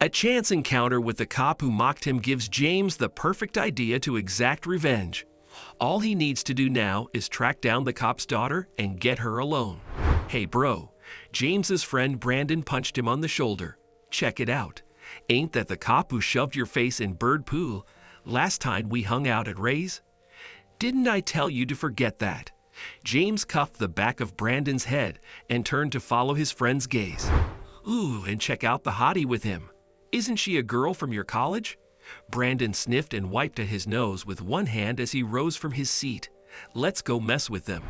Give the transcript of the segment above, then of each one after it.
A chance encounter with the cop who mocked him gives James the perfect idea to exact revenge. All he needs to do now is track down the cop's daughter and get her alone. Hey bro, James's friend Brandon punched him on the shoulder. Check it out. Ain't that the cop who shoved your face in bird poo last time we hung out at Ray's? Didn't I tell you to forget that? James cuffed the back of Brandon's head and turned to follow his friend's gaze. Ooh, and check out the hottie with him. Isn't she a girl from your college? Brandon sniffed and wiped at his nose with one hand as he rose from his seat. Let's go mess with them.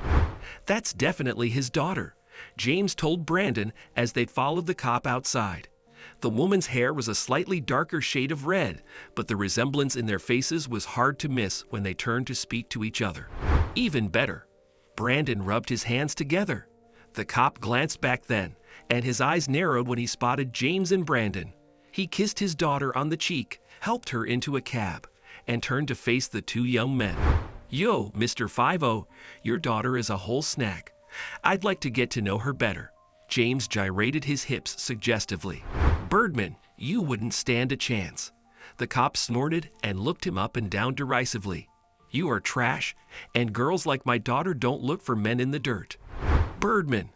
That's definitely his daughter, James told Brandon as they followed the cop outside. The woman's hair was a slightly darker shade of red, but the resemblance in their faces was hard to miss when they turned to speak to each other. Even better, Brandon rubbed his hands together. The cop glanced back then, and his eyes narrowed when he spotted James and Brandon. He kissed his daughter on the cheek, helped her into a cab, and turned to face the two young men. Yo, Mr. 50, your daughter is a whole snack. I'd like to get to know her better. James gyrated his hips suggestively. Birdman, you wouldn't stand a chance. The cop snorted and looked him up and down derisively. You are trash, and girls like my daughter don't look for men in the dirt. Birdman.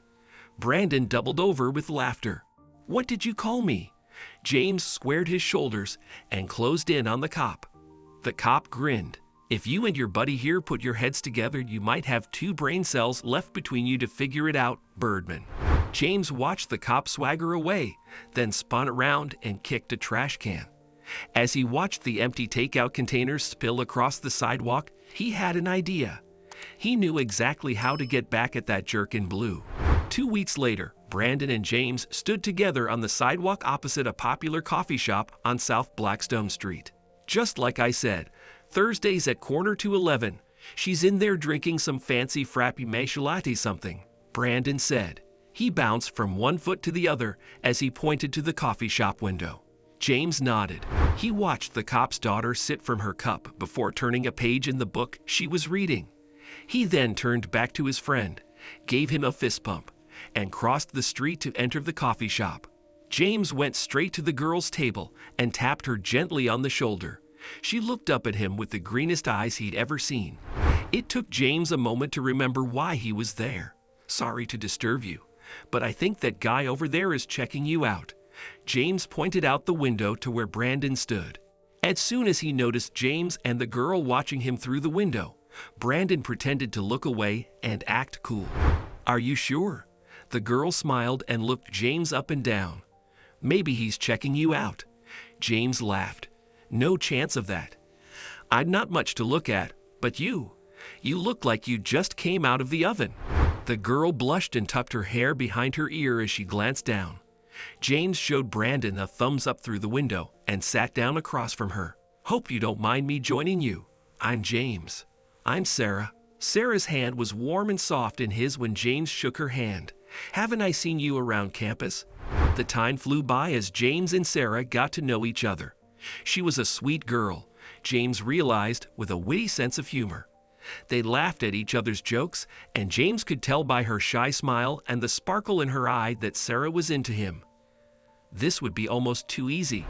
Brandon doubled over with laughter. What did you call me? James squared his shoulders and closed in on the cop. The cop grinned. If you and your buddy here put your heads together, you might have 2 brain cells left between you to figure it out, Birdman. James watched the cop swagger away, then spun around and kicked a trash can. As he watched the empty takeout containers spill across the sidewalk, he had an idea. He knew exactly how to get back at that jerk in blue. 2 weeks later, Brandon and James stood together on the sidewalk opposite a popular coffee shop on South Blackstone Street. Just like I said, Thursdays at 11:45. She's in there drinking some fancy frappy matcha latte something, Brandon said. He bounced from one foot to the other as he pointed to the coffee shop window. James nodded. He watched the cop's daughter sit from her cup before turning a page in the book she was reading. He then turned back to his friend, gave him a fist pump, and crossed the street to enter the coffee shop. James went straight to the girl's table and tapped her gently on the shoulder. She looked up at him with the greenest eyes he'd ever seen. It took James a moment to remember why he was there. Sorry to disturb you, but I think that guy over there is checking you out. James pointed out the window to where Brandon stood. As soon as he noticed James and the girl watching him through the window, Brandon pretended to look away and act cool. Are you sure? The girl smiled and looked James up and down. Maybe he's checking you out. James laughed. No chance of that. I'm not much to look at, but you look like you just came out of the oven. The girl blushed and tucked her hair behind her ear as she glanced down. James showed Brandon a thumbs up through the window and sat down across from her. Hope you don't mind me joining you. I'm James. I'm Sarah. Sarah's hand was warm and soft in his when James shook her hand. Haven't I seen you around campus? The time flew by as James and Sarah got to know each other. She was a sweet girl, James realized with a witty sense of humor. They laughed at each other's jokes, and James could tell by her shy smile and the sparkle in her eye that Sarah was into him. This would be almost too easy.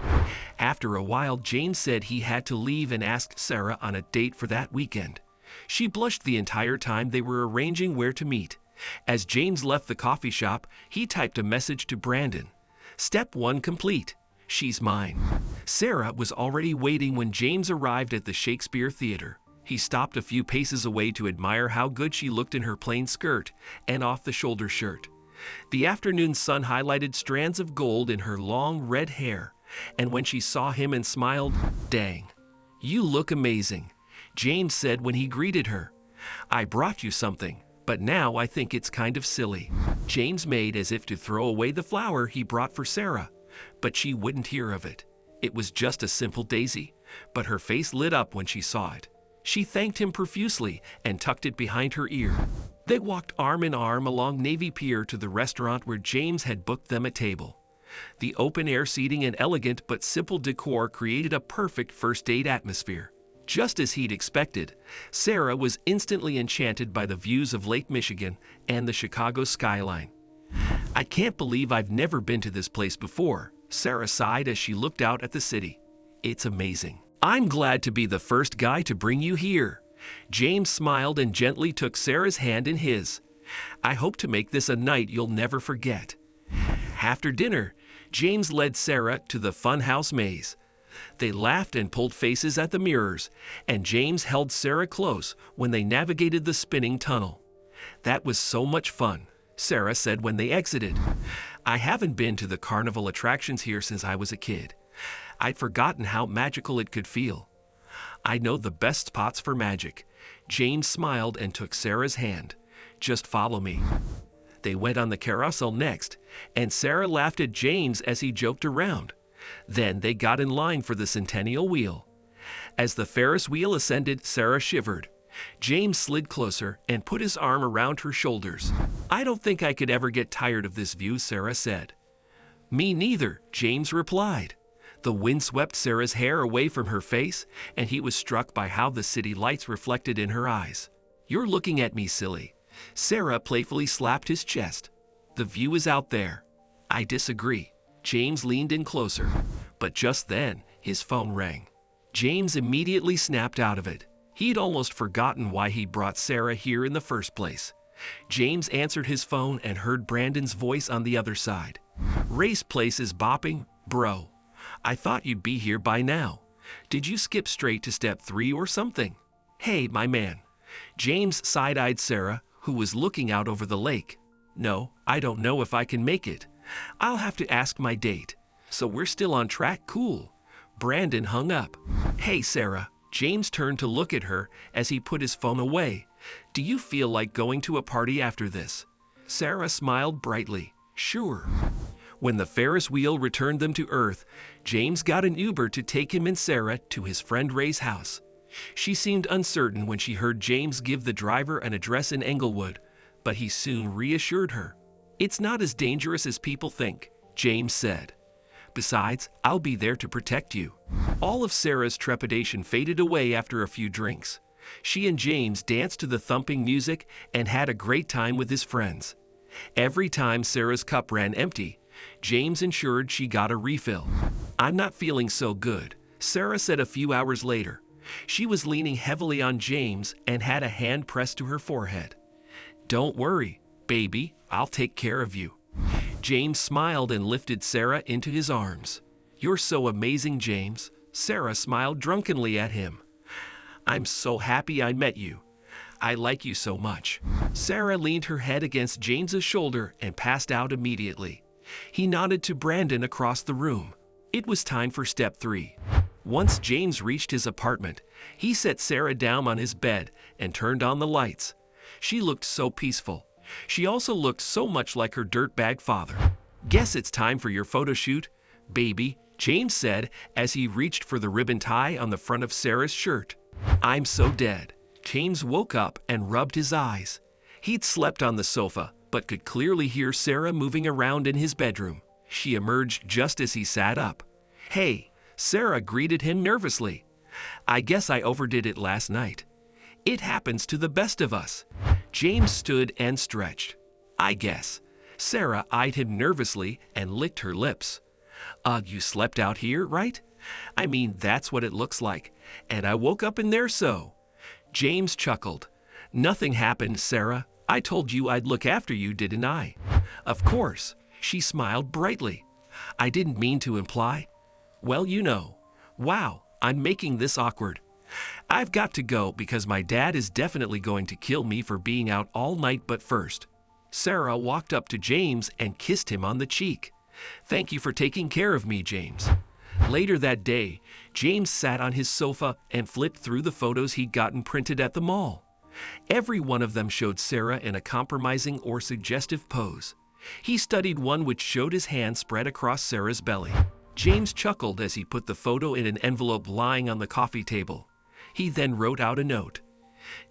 After a while, James said he had to leave and asked Sarah on a date for that weekend. She blushed the entire time they were arranging where to meet. As James left the coffee shop, he typed a message to Brandon. Step 1 complete. She's mine. Sarah was already waiting when James arrived at the Shakespeare Theater. He stopped a few paces away to admire how good she looked in her plain skirt and off-the-shoulder shirt. The afternoon sun highlighted strands of gold in her long red hair, and when she saw him and smiled, dang, you look amazing, James said when he greeted her. I brought you something, but now I think it's kind of silly. James made as if to throw away the flower he brought for Sarah, but she wouldn't hear of it. It was just a simple daisy, but her face lit up when she saw it. She thanked him profusely and tucked it behind her ear. They walked arm in arm along Navy Pier to the restaurant where James had booked them a table. The open-air seating and elegant but simple decor created a perfect first date atmosphere. Just as he'd expected, Sarah was instantly enchanted by the views of Lake Michigan and the Chicago skyline. I can't believe I've never been to this place before, Sarah sighed as she looked out at the city. It's amazing. I'm glad to be the first guy to bring you here. James smiled and gently took Sarah's hand in his. I hope to make this a night you'll never forget. After dinner, James led Sarah to the funhouse maze. They laughed and pulled faces at the mirrors, and James held Sarah close when they navigated the spinning tunnel. That was so much fun, Sarah said when they exited. I haven't been to the carnival attractions here since I was a kid. I'd forgotten how magical it could feel. I know the best spots for magic. James smiled and took Sarah's hand. Just follow me. They went on the carousel next, and Sarah laughed at James as he joked around. Then they got in line for the Centennial Wheel. As the Ferris wheel ascended, Sarah shivered. James slid closer and put his arm around her shoulders. I don't think I could ever get tired of this view, Sarah said. Me neither, James replied. The wind swept Sarah's hair away from her face, and he was struck by how the city lights reflected in her eyes. You're looking at me, silly. Sarah playfully slapped his chest. The view is out there. I disagree. James leaned in closer, but just then, his phone rang. James immediately snapped out of it. He'd almost forgotten why he brought Sarah here in the first place. James answered his phone and heard Brandon's voice on the other side. Race place is bopping, bro. I thought you'd be here by now. Did you skip straight to step 3 or something? Hey, my man. James side-eyed Sarah, who was looking out over the lake. No, I don't know if I can make it. I'll have to ask my date. So we're still on track, cool. Brandon hung up. Hey, Sarah. James turned to look at her as he put his phone away. Do you feel like going to a party after this? Sarah smiled brightly. Sure. When the Ferris wheel returned them to Earth, James got an Uber to take him and Sarah to his friend Ray's house. She seemed uncertain when she heard James give the driver an address in Englewood, but he soon reassured her. It's not as dangerous as people think, James said. Besides, I'll be there to protect you. All of Sarah's trepidation faded away after a few drinks. She and James danced to the thumping music and had a great time with his friends. Every time Sarah's cup ran empty, James ensured she got a refill. I'm not feeling so good, Sarah said a few hours later. She was leaning heavily on James and had a hand pressed to her forehead. Don't worry, baby, I'll take care of you. James smiled and lifted Sarah into his arms. You're so amazing, James. Sarah smiled drunkenly at him. I'm so happy I met you. I like you so much. Sarah leaned her head against James's shoulder and passed out immediately. He nodded to Brandon across the room. It was time for step 3. Once James reached his apartment, he set Sarah down on his bed and turned on the lights. She looked so peaceful. She also looked so much like her dirtbag father. Guess it's time for your photo shoot, baby, James said as he reached for the ribbon tie on the front of Sarah's shirt. I'm so dead. James woke up and rubbed his eyes. He'd slept on the sofa, but could clearly hear Sarah moving around in his bedroom. She emerged just as he sat up. Hey, Sarah greeted him nervously. I guess I overdid it last night. It happens to the best of us. James stood and stretched. I guess. Sarah eyed him nervously and licked her lips. You slept out here, right? I mean, that's what it looks like. And I woke up in there so. James chuckled. Nothing happened, Sarah. I told you I'd look after you, didn't I? Of course. She smiled brightly. I didn't mean to imply. Well, you know. Wow, I'm making this awkward. I've got to go because my dad is definitely going to kill me for being out all night, but first. Sarah walked up to James and kissed him on the cheek. Thank you for taking care of me, James. Later that day, James sat on his sofa and flipped through the photos he'd gotten printed at the mall. Every one of them showed Sarah in a compromising or suggestive pose. He studied one which showed his hand spread across Sarah's belly. James chuckled as he put the photo in an envelope lying on the coffee table. He then wrote out a note.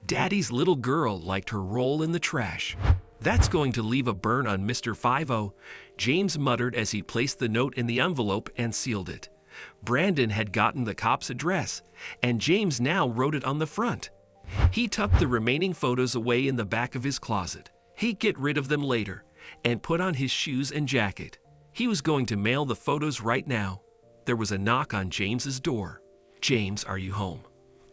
Daddy's little girl liked her roll in the trash. That's going to leave a burn on Mr. 50, James muttered as he placed the note in the envelope and sealed it. Brandon had gotten the cop's address, and James now wrote it on the front. He tucked the remaining photos away in the back of his closet. He'd get rid of them later, and put on his shoes and jacket. He was going to mail the photos right now. There was a knock on James's door. "James, are you home?"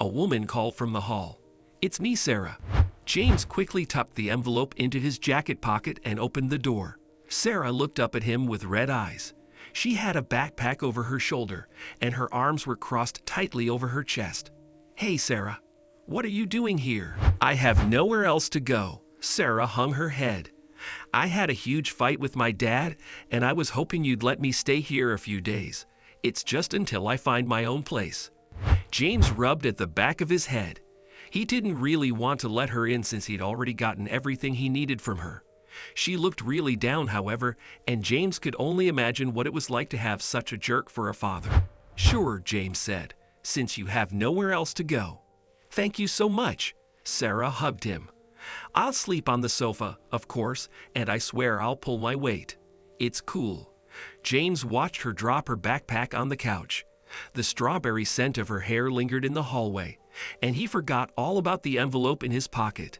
A woman called from the hall. "It's me, Sarah." James quickly tucked the envelope into his jacket pocket and opened the door. Sarah looked up at him with red eyes. She had a backpack over her shoulder, and her arms were crossed tightly over her chest. "Hey, Sarah, what are you doing here?" "I have nowhere else to go." Sarah hung her head. "I had a huge fight with my dad, and I was hoping you'd let me stay here a few days. It's just until I find my own place." James rubbed at the back of his head. He didn't really want to let her in since he'd already gotten everything he needed from her. She looked really down, however, and James could only imagine what it was like to have such a jerk for a father. "Sure," James said, "since you have nowhere else to go." "Thank you so much." Sarah hugged him. "I'll sleep on the sofa, of course, and I swear I'll pull my weight. It's cool." James watched her drop her backpack on the couch. The strawberry scent of her hair lingered in the hallway, and he forgot all about the envelope in his pocket.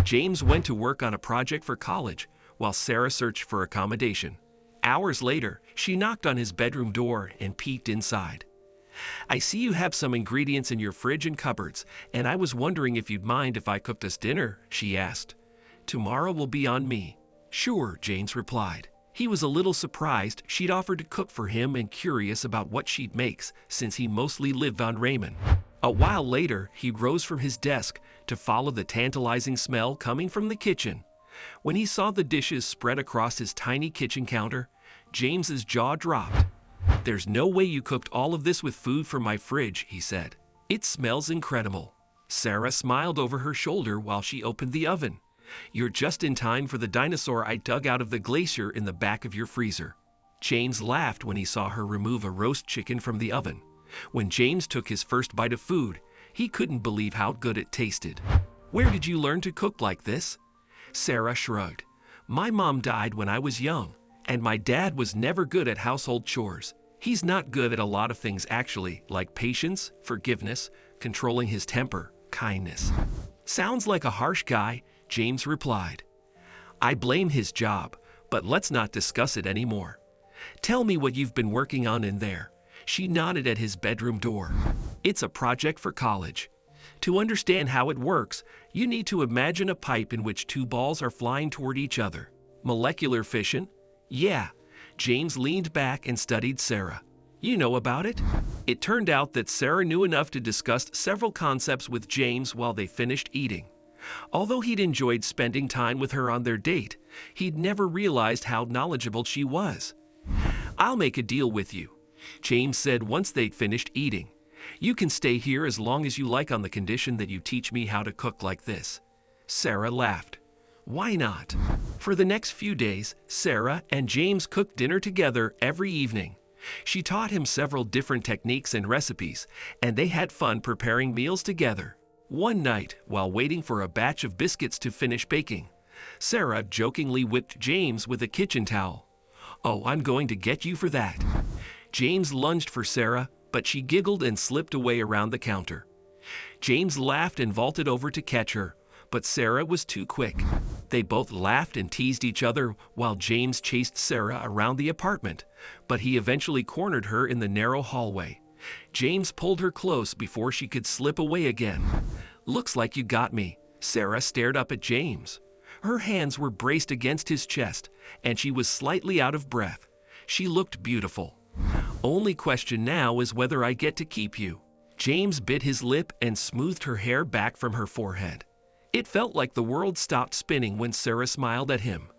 James went to work on a project for college, while Sarah searched for accommodation. Hours later, she knocked on his bedroom door and peeked inside. "I see you have some ingredients in your fridge and cupboards, and I was wondering if you'd mind if I cooked us dinner," she asked. "Tomorrow will be on me." "Sure," James replied. He was a little surprised she'd offered to cook for him and curious about what she'd make, since he mostly lived on ramen. A while later, he rose from his desk to follow the tantalizing smell coming from the kitchen. When he saw the dishes spread across his tiny kitchen counter, James's jaw dropped. "There's no way you cooked all of this with food from my fridge," he said. "It smells incredible." Sarah smiled over her shoulder while she opened the oven. "You're just in time for the dinosaur I dug out of the glacier in the back of your freezer." James laughed when he saw her remove a roast chicken from the oven. When James took his first bite of food, he couldn't believe how good it tasted. "Where did you learn to cook like this?" Sarah shrugged. "My mom died when I was young, and my dad was never good at household chores. He's not good at a lot of things actually, like patience, forgiveness, controlling his temper, kindness." "Sounds like a harsh guy," James replied. "I blame his job, but let's not discuss it anymore. Tell me what you've been working on in there." She nodded at his bedroom door. "It's a project for college. To understand how it works, you need to imagine a pipe in which two balls are flying toward each other. Molecular fission?" "Yeah." James leaned back and studied Sarah. "You know about it?" It turned out that Sarah knew enough to discuss several concepts with James while they finished eating. Although he'd enjoyed spending time with her on their date, he'd never realized how knowledgeable she was. "I'll make a deal with you," James said once they'd finished eating. "You can stay here as long as you like on the condition that you teach me how to cook like this." Sarah laughed. "Why not?" For the next few days, Sarah and James cooked dinner together every evening. She taught him several different techniques and recipes, and they had fun preparing meals together. One night, while waiting for a batch of biscuits to finish baking, Sarah jokingly whipped James with a kitchen towel. "Oh, I'm going to get you for that." James lunged for Sarah, but she giggled and slipped away around the counter. James laughed and vaulted over to catch her, but Sarah was too quick. They both laughed and teased each other while James chased Sarah around the apartment, but he eventually cornered her in the narrow hallway. James pulled her close before she could slip away again. "Looks like you got me." Sarah stared up at James. Her hands were braced against his chest, and she was slightly out of breath. She looked beautiful. "Only question now is whether I get to keep you." James bit his lip and smoothed her hair back from her forehead. It felt like the world stopped spinning when Sarah smiled at him.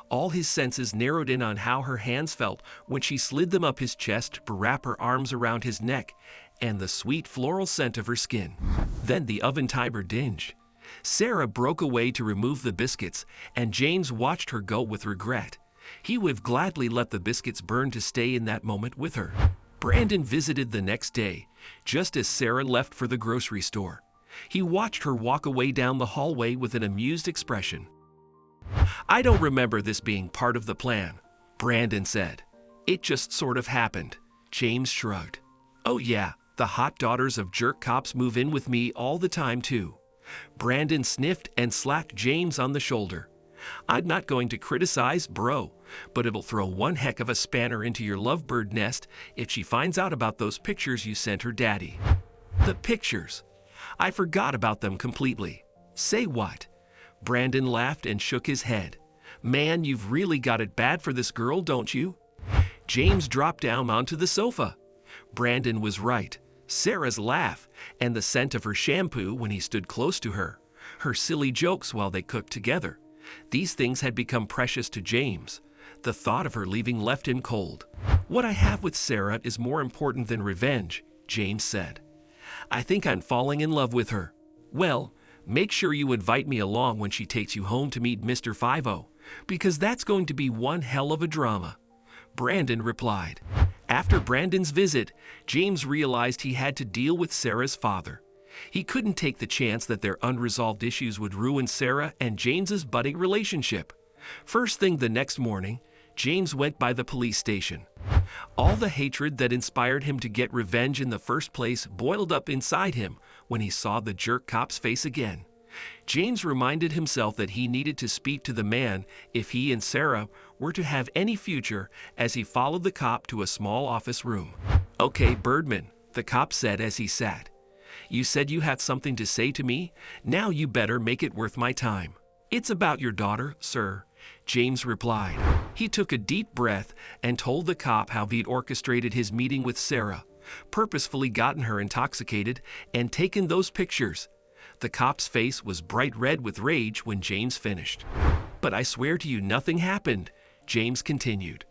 All his senses narrowed in on how her hands felt when she slid them up his chest to wrap her arms around his neck, and the sweet floral scent of her skin. Then the oven timer dinged. Sarah broke away to remove the biscuits, and James watched her go with regret. He would have gladly let the biscuits burn to stay in that moment with her. Brandon visited the next day, just as Sarah left for the grocery store. He watched her walk away down the hallway with an amused expression. "I don't remember this being part of the plan," Brandon said. "It just sort of happened." James shrugged. "Oh yeah, the hot daughters of jerk cops move in with me all the time too." Brandon sniffed and slapped James on the shoulder. "I'm not going to criticize, bro, but it'll throw one heck of a spanner into your lovebird nest if she finds out about those pictures you sent her daddy." "The pictures? I forgot about them completely." "Say what?" Brandon laughed and shook his head. "Man, you've really got it bad for this girl, don't you?" James dropped down onto the sofa. Brandon was right. Sarah's laugh and the scent of her shampoo when he stood close to her, her silly jokes while they cooked together, these things had become precious to James. The thought of her leaving left him cold. "What I have with Sarah is more important than revenge," James said. "I think I'm falling in love with her." "Well, make sure you invite me along when she takes you home to meet Mr. 50, because that's going to be one hell of a drama," Brandon replied. After Brandon's visit, James realized he had to deal with Sarah's father. He couldn't take the chance that their unresolved issues would ruin Sarah and James's budding relationship. First thing the next morning, James went by the police station. All the hatred that inspired him to get revenge in the first place boiled up inside him when he saw the jerk cop's face again. James reminded himself that he needed to speak to the man if he and Sarah were to have any future as he followed the cop to a small office room. "Okay, Birdman," the cop said as he sat. "You said you had something to say to me. Now you better make it worth my time." "It's about your daughter, sir," James replied. He took a deep breath and told the cop how he'd orchestrated his meeting with Sarah, purposefully gotten her intoxicated, and taken those pictures. The cop's face was bright red with rage when James finished. "But I swear to you nothing happened," James continued.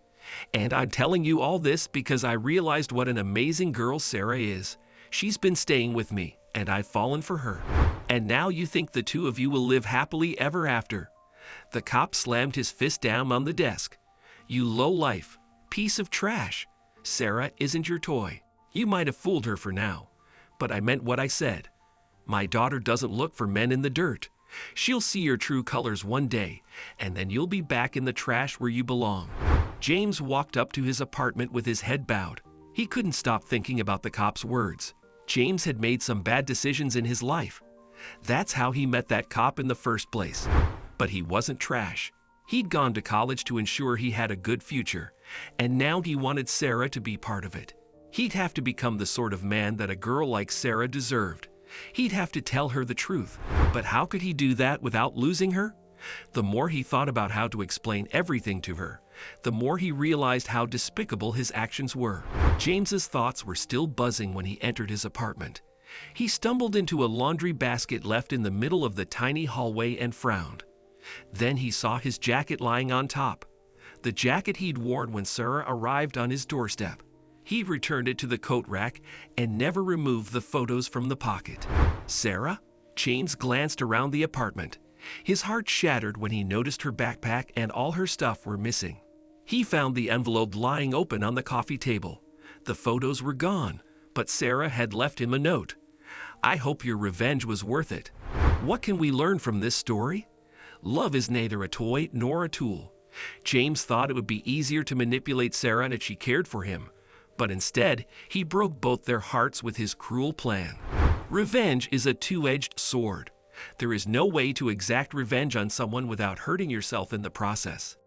"And I'm telling you all this because I realized what an amazing girl Sarah is. She's been staying with me, and I've fallen for her. And now you think the two of you will live happily ever after." The cop slammed his fist down on the desk. "You lowlife, piece of trash. Sarah isn't your toy. You might have fooled her for now, but I meant what I said. My daughter doesn't look for men in the dirt. She'll see your true colors one day, and then you'll be back in the trash where you belong." James walked up to his apartment with his head bowed. He couldn't stop thinking about the cop's words. James had made some bad decisions in his life. That's how he met that cop in the first place. But he wasn't trash. He'd gone to college to ensure he had a good future, and now he wanted Sarah to be part of it. He'd have to become the sort of man that a girl like Sarah deserved. He'd have to tell her the truth, but how could he do that without losing her? The more he thought about how to explain everything to her, the more he realized how despicable his actions were. James's thoughts were still buzzing when he entered his apartment. He stumbled into a laundry basket left in the middle of the tiny hallway and frowned. Then he saw his jacket lying on top, the jacket he'd worn when Sarah arrived on his doorstep. He returned it to the coat rack and never removed the photos from the pocket. Sarah? James glanced around the apartment. His heart shattered when he noticed her backpack and all her stuff were missing. He found the envelope lying open on the coffee table. The photos were gone, but Sarah had left him a note. "I hope your revenge was worth it." What can we learn from this story? Love is neither a toy nor a tool. James thought it would be easier to manipulate Sarah if she cared for him, but instead, he broke both their hearts with his cruel plan. Revenge is a two-edged sword. There is no way to exact revenge on someone without hurting yourself in the process.